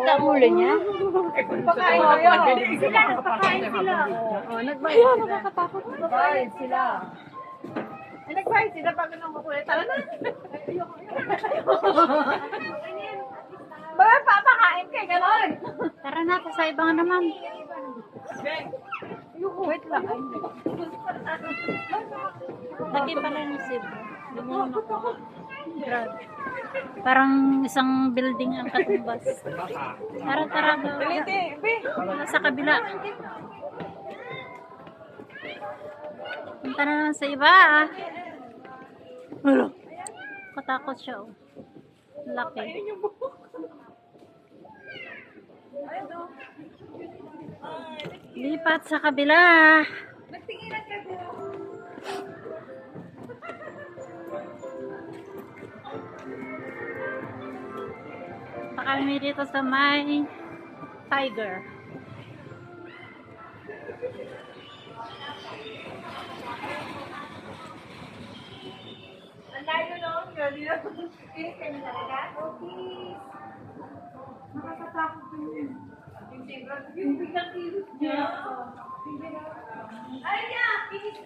Kita ang ulo niya. Pakain sila, nakapakain sila. Oh, nagbayad sila. Nagbayad sila. Ay, nagbayad sila pag anong kukulit. Tara na. Bakit papakain kay gano'n? Tara na, sa ibang naman. Wait lang. Lagi pala ng zebra. Grabe. Parang isang building ang katumbas. Tara, tara. Wala sa kabila. Punta na naman sa iba. Wala. Katakot siya. Oh. Laki. Lipat sa kabila. Kami dito sa may tiger. Ang layo noon, girl. Pinis kami talaga? Okay. Nakakatakot yun. Yung biglang kilos niya. Ay, niya! Pinis!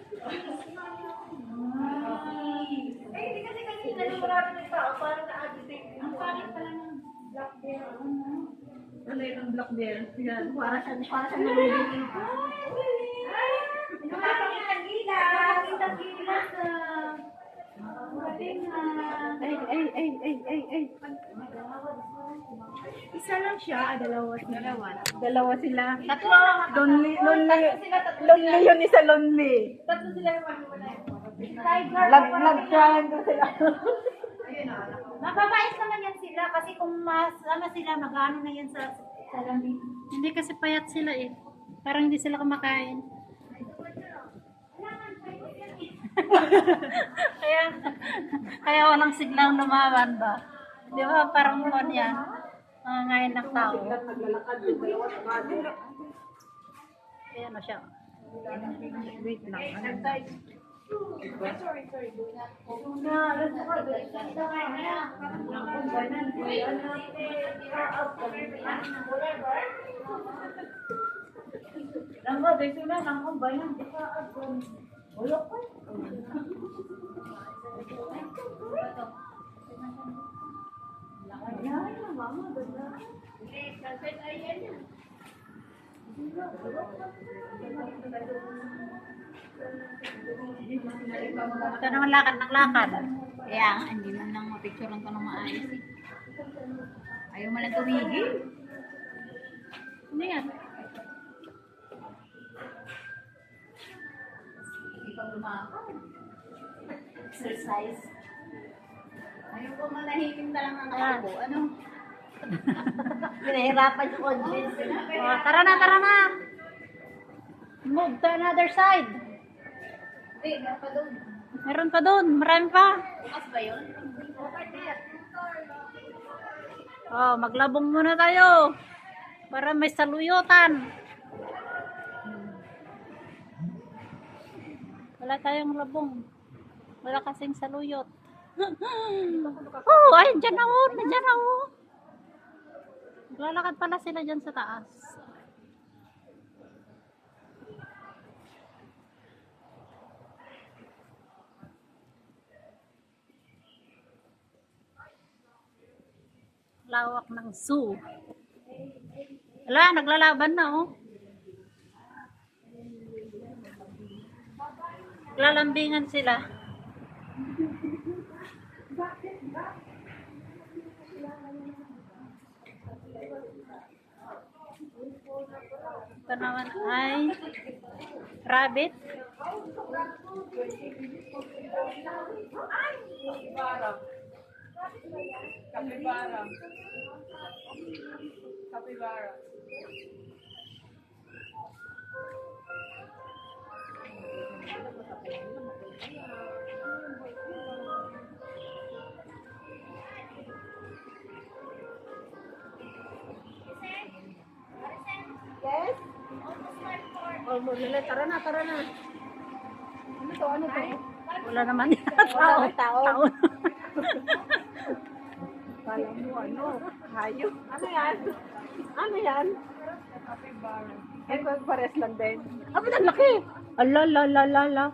Ay, hindi kasi kanina nung marami ng tao, parang na-agitate. Ang pangit pala ng black bear. Ano yung black bear? Yan. Para siya nalulungin. Ay! Nakakakita gila! Nakakakita gila sa... Ay. Isa lang siya, dalawa sila. Tatlo. Lonely yun, isa lonely. Tatlo sila yung Nag-triangle sila. Mababait naman yan sila kasi kung mas ano sila, mag-ano na yan sa salamin. Hindi kasi payat sila eh. Parang hindi sila kumakain. kaya walang siglang lumaban ba? Di ba parang kon yan? Ngayon ng tao. Ayan na siya. Wait lang. Ito naman lakad ng lakad. Kaya hindi man lang mapicturean ko ng maayos eh. Ayaw mo lang tumigil. Hindi nga. Hindi pa lumakad. Exercise. Ayaw ko manahimim na lang ang ako. Ano? Pinahirapan yung audience. Oh, tara na, tara na. Move to another side. Hindi, meron pa doon. Meron pa doon, marami pa. Bukas ba yun? Oh, maglabong muna tayo. Para may saluyutan. Wala tayong labong. Wala kasing saluyot. Oh, ay, dyan na oh, dyan na oh. Lalakad pala sila dyan sa taas. Lawak ng zoo. Wala, naglalaban na oh. Lalambingan sila. Ito naman ay rabbit. Kapibara. Kapibara. Yes? Almost lele, tara na, tara na. Ano to, ano to? Wala naman tao. Tao. Tao. Kala mo ano, hayop. Ano yan? yan? Ay, pares lang din. Ah, ba't ang laki? Ala, la, la, la, la.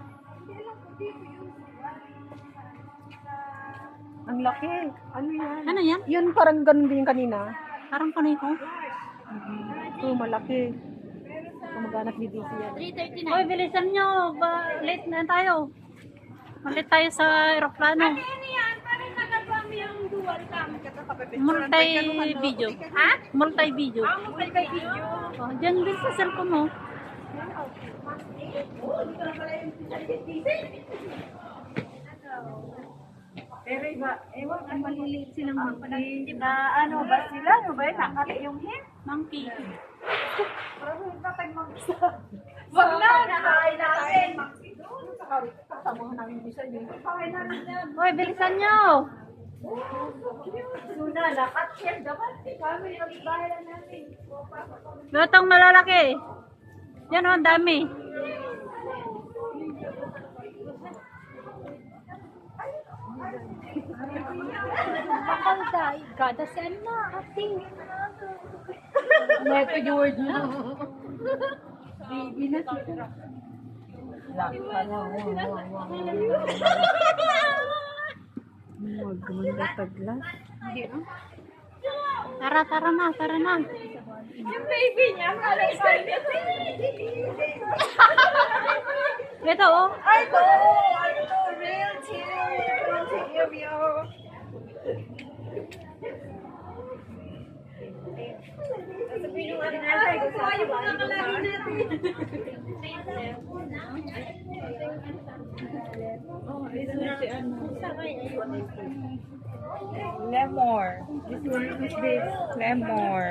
Ang laki. Ano yan? Ano yan? Yun parang ganun din kanina. Parang kanay ko. Ito, malaki. Kumaganap ni DC yan. 339. Hoy, bilisan nyo. Late na tayo. Malit tayo sa aeroplano. Multi-video. Ha? Multi-video. Oh, dyan din sa cellphone mo. Pero iba, ewan, ang maliliit silang monkey. Diba, ano ba sila? Ano ba yun? Nakali yung hip? Monkey. Parang huwag na tayo mag-isa. Wag na! Nakain natin! Doon, kasamahan namin isa yun. Kakain namin yan. Hoy, bilisan nyo. Luna, lakat yan. Dapat kami, bahay lang namin. Lutong malalaki. Yan o, ang dami. Bakal dahil. Kada sen na. Ating. Neto George. Baby na siya. Huwag gumanda taglas. Tara, tara na, tara na. Yung baby niya, kalay sa niya. Ito oh. Ay, to! Ano to? Real chill. Real chill. Sabihin yung ano natin. Gusto ko yung mga kalari natin. Oh, ito na si ano. Lemor. This one is this. Lemor.